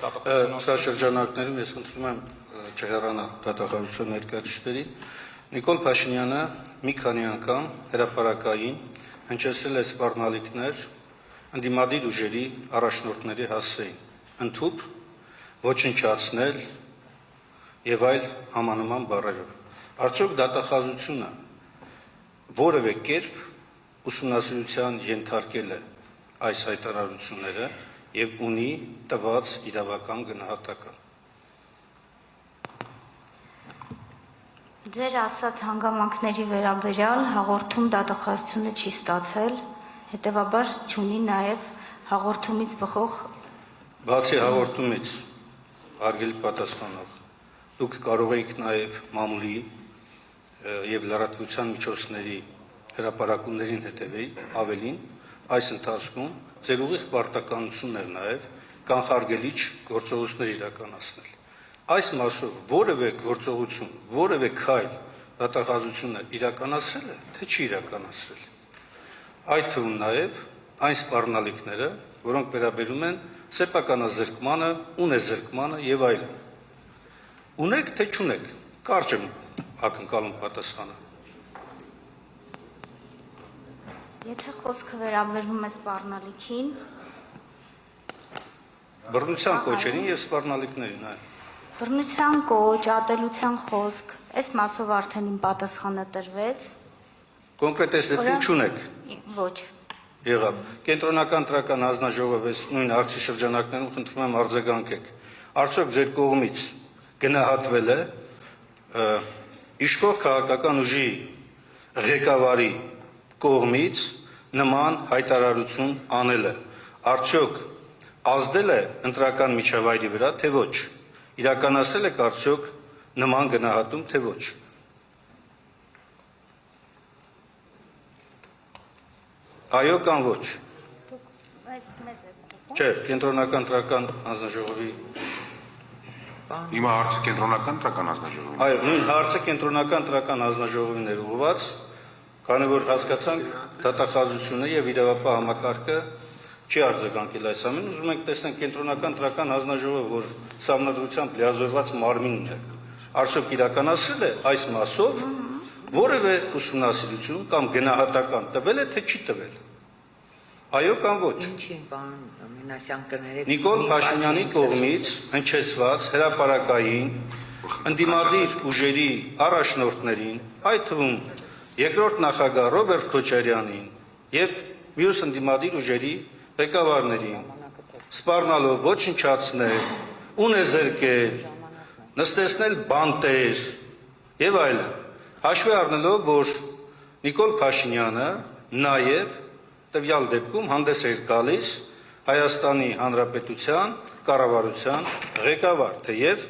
Սա շրջանակներում ես խնդրում եմ չհեռանալ դատախազության ներկայացուցիչներին։ Նիկոլ Փաշինյանը մի քանի անգամ հրապարակային հնչեցրել է սպառնալիքներ ընդդիմադիր ուժերի առաջնորդների հասցեին, ընդհուպ ոչնչացնել եւ այլ համանման բառերով։ Արդյոք դատախազությունը որևէ կերպ ուսումնասիրության ենթարկել է այս հայտարարությունները եւ ունի տված իրավական գնահատական։ Ձեր ասած հանգամանքների վերաբերյալ հաղորդում դատախազությունը չի ստացել, հետևաբար չունի նաեւ հաղորդումից բխող Բացի հաղորդումից, հարգելի պատասխանող, դուք կարող եք նաեւ մամուլի եւ լրատվության միջոցների հրապարակումներին հետևել, ավելին, այս ընթացքում ձեր ուղիղ պարտականությունն էր նաեւ կանխարգելիչ գործողություններ իրականացնել։ Այս մասով որևէ գործողություն, որևէ քայլ դատախազությունը իրականացրել է, թե չի իրականացրել։ Այդ թվում նաեւ այն սպառնալիքները, որոնք վերաբերում են սեփականազրկմանը, ունեզրկմանը եւ այլն։ Ունեք թե չունեք, կարճ եմ ակնկալում պատասխանը։ Եթե խոսքը վերաբերվում է սպառնալիքին, բռնության կոչերին եւ սպառնալիքներին, այո։ բռնության կոչ, ատելության խոսք, այս մասով արդեն իմ պատասխանը տրվեց։ Կոնկրետ այս դեպքում չունեք։ Ոչ։ Եղավ։ Կենտրոնական տրական հանձնաժողովը նույն հարցի շրջանակներում խնդրում եմ արձագանքեք։ Արդյոք ձեր կողմից գնահատվել է իշխող քաղաքական ուժի ղեկավարի կողմից նման հայտարարություն անելը, արդյոք ազդել է ընտրական միջավայրի վրա, թե ոչ, իրականացել եք արդյոք նման գնահատում, թե ոչ։ Այո կամ ոչ։ Չէ, կենտրոնական տրական հանձնաժողովի Հիմա հարցը կենտրոնական տրական հանձնաժողովին։ Այո, նույն հարցը կենտրոնական տրական հանձնաժողովին էր ուղղված, քանի որ հասկացանք դատախազությունը եւ իրավապահ համակարգը չի արձագանքել այս ամենին, ուզում ենք տեսնենք կենտրոնական տրական հանձնաժողովը, որ սահմանադրությամբ լիազորված մարմինն է, արդյոք իրականացրել է այս մասով որևէ ուսումնասիրություն կամ գնահատական տվել է, թե չի տվել։ Այո կամ ոչ։ Ինչին, պարոն Մինասյան կներեք։ Նիկոլ Փաշինյանի կողմից հնչեցված հրապարակային ընդդիմադիր ուժերի առաջնորդներին, այդ թվում երկրորդ նախագահ Ռոբերտ Քոչարյանին եւ մյուս ընդդիմադիր ուժերի ղեկավարներին սպառնալով ոչնչացնել, ունեզրկել, նստեցնել բանտեր եւ այլն, հաշվի առնելով, որ Նիկոլ Փաշինյանը նաեւ տվյալ դեպքում հանդես էր գալիս Հայաստանի Հանրապետության կառավարության ղեկավար, թեև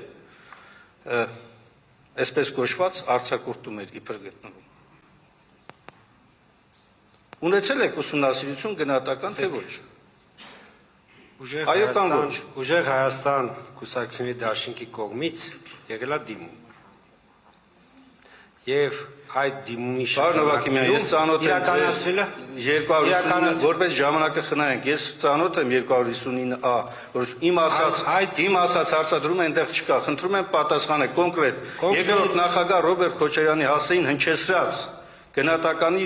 այսպես կոչված արձակուրդում էր իբր գտնվում։ Ունեցել եք ուսումնասիրություն գնահատական, թե ոչ։ Այո կամ ոչ։ Ուժեղ Հայաստան կուսակցությունների դաշինքի կողմից եղել է դիմում։ Եվ այդ դիմումի շրջանակում ես ծանոթ եմ որպես ժամանակը խնայենք, ես ծանոթ եմ 259A, որ իմ ասած հարցադրումը այնտեղ չկա, խնդրում եմ պատասխանեք կոնկրետ երկրորդ նախագահ Ռոբերտ Քոչարյանի հասցեին հնչեցրած գնահատականի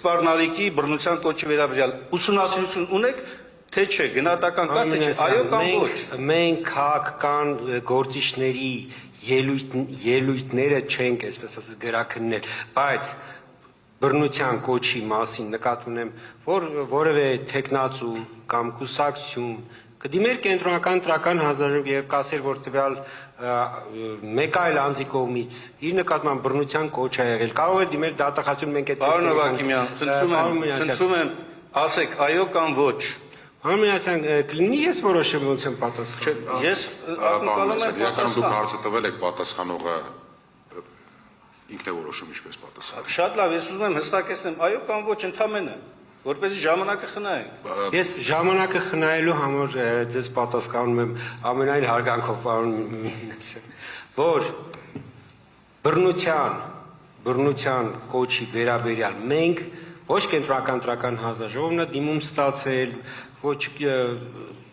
սպառնալիքի բռնության կոչի վերաբերյալ ուսումնասիրություն ունեք, թե չէ, գնահատական կա, թե չէ, այո կամ ոչ։ Մենք քաղաքական գործիչների ելույթները չենք, այսպես ասած, գրաքննել, բայց բռնության կոչի մասին նկատի ունեմ, որ որևէ տեխնացու կամ կուսակցություն կդիմեր կենտրոնական տրական հանձնաժողով եւ կասեր, որ տվյալ մեկ այլ անձի կողմից իր նկատմամբ բռնության կոչ է եղել, կարող է դիմել դատախազություն, մենք այդ Պարոն Ավագիմյան, խնդրում եմ, ասեք այո կամ ոչ։ Պարոն Մինասյան, կլինի ես որոշեմ ոնց եմ պատասխանում։ Ես ակնկալում եմ Իրականում դուք հարցը տվել եք պատասխանողը ինքն է որոշում ինչպես պատասխանել։ Շատ լավ, ես ուզում եմ հստակեցնեմ, այո կամ ոչ ընդամենը, որպեսզի ժամանակը խնայենք։ Ես ժամանակը խնայելու համար ձեզ պատասխանում եմ ամենայն հարգանքով, պարոն Մինասյան, որ բռնության կոչի վերաբերյալ մենք ոչ կենտրոնական տրական հանձնաժողովն է դիմում ստացել, ոչ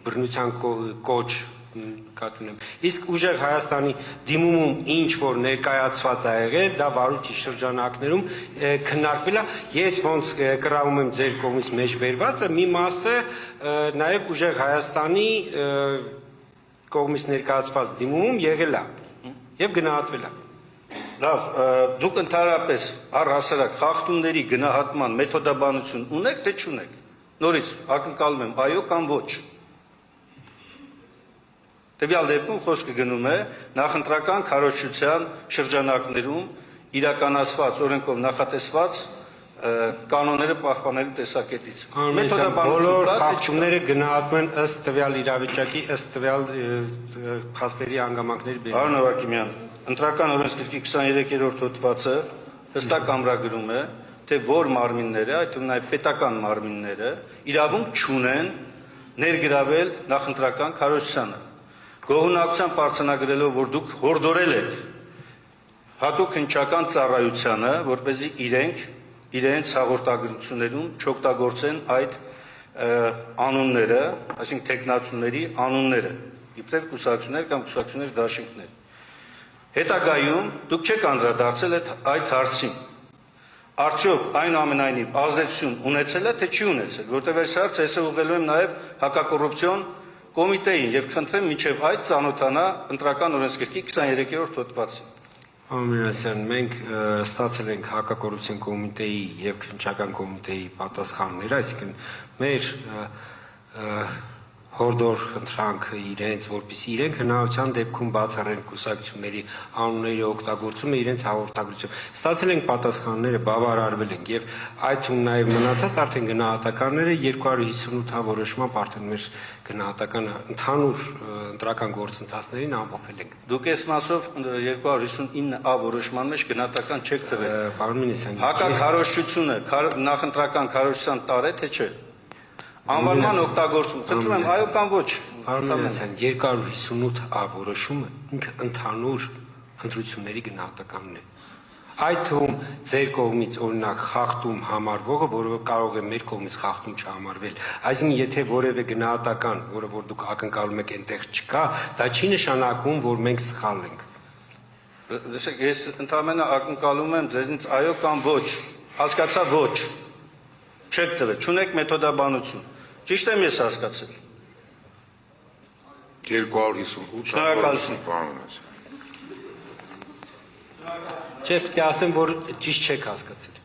բռնության կոչ նկատի ունեմ։ Իսկ ուժեղ Հայաստանի դիմումում ինչ որ ներկայացված ա եղել, դա վարույթի շրջանակներում քննարկվել է։ Ես ոնց կրավում եմ ձեր կողմից մեջբերվածը, մի մասը նաև ուժեղ Հայաստանի կողմից ներկայացված դիմումում եղել է եւ գնահատվել է։ Լավ, դուք ընդհանրապես առհասարակ խախտումների գնահատման մեթոդաբանություն ունեք, թե չունեք։ Նորից ակնկալում եմ այո կամ ոչ։ Տվյալ դեպքում խոսքը գնում է նախընտրական քարոզչության շրջանակներում իրականացված օրենքով նախատեսված կանոնները պահպանելու տեսակետից։ Բոլոր խախտումները գնահատվում են ըստ տվյալ իրավիճակի, ըստ տվյալ փաստերի հանգամանքների բերումի։ Պարոն Ավագիմյան, ընտրական օրենսգրքի 23-րդ հոդվածը հստակ ամրագրում է, թե որ մարմինները, այդ թվում նաև պետական մարմինները, իրավունք չունեն ներգրավել նախընտրական քարոզչությանը։ Գոհունակությամբ արձանագրելով, որ դուք հորդորել եք հատուկ հնչական ծառայությանը, որպեսզի իրենց հաղորդագրություններում չօգտագործեն այդ անունները, այսինքն թեկնածուների անունները, իբրև կուսակցություններ կամ կուսակցություններ դաշինքներ։ Հետագայում դուք չեք անդրադարձել այդ հարցին։ Արդյոք այնուամենայնիվ ազդեցություն ունեցել է, թե չի ունեցել, որտեղ այս հարցը ես ուղղելու եմ նաև հակակոռուպցիոն կոմիտեին եւ խնդրեմ միջև այդ ծանոթանա ընտրական օրենսգրքի 23-րդ հոդվածին։ Պարոն Միրասյան, մենք ստացել ենք հակակոռուպցիոն կոմիտեի եւ քննչական կոմիտեի պատասխանները, այսինքն մեր հորդոր խնդրանքը իրենց, որպեսզի իրենք հնարավորության դեպքում բացառեն կուսակցությունների անունների օգտագործումը իրենց հաղորդագրությամբ։ Ստացել ենք պատասխանները, բավարարվել ենք եւ այդ թվում նաեւ մնացած արդեն գնահատականները 258-ա որոշմամբ արդեն մեր գնահատականը ընդհանուր ընտրական գործընթացներին ամփոփել ենք։ Դուք այս մասով 259-ա որոշման մեջ գնահատական չեք տվել։ Պարոն Մինասյան, Հակաքարոզչությունը նախընտրական քարոզչության տար է, թե չէ։ Անվանման օգտագործում, խնդրում եմ, այո կամ ոչ։ Պարոն Մինասյան, 258-ա որոշումը ինքը ընդհանուր ընտրությունների գնահատականն է։ Այդ թվում ձեր կողմից օրինակ խախտում համարվողը, որը կարող է մեր կողմից խախտում չհամարվել, այսինքն եթե որևէ գնահատական, որը որ դուք ակնկալում եք այնտեղ չկա, դա չի նշանակում, որ մենք սխալ ենք։ Լսեք, ես ընդհանրապես ակնկալում եմ ձեզնից այո կամ ոչ։ Հասկացա ոչ։ Չեք տվել, չունեք մեթոդաբանություն։ Ճիշտ եմ ես հասկացել։ 258 Շնորհակալություն։ Պարոն Միրասյան։ Չէ, պետք է ասեմ, որ ճիշտ չեք հասկացել։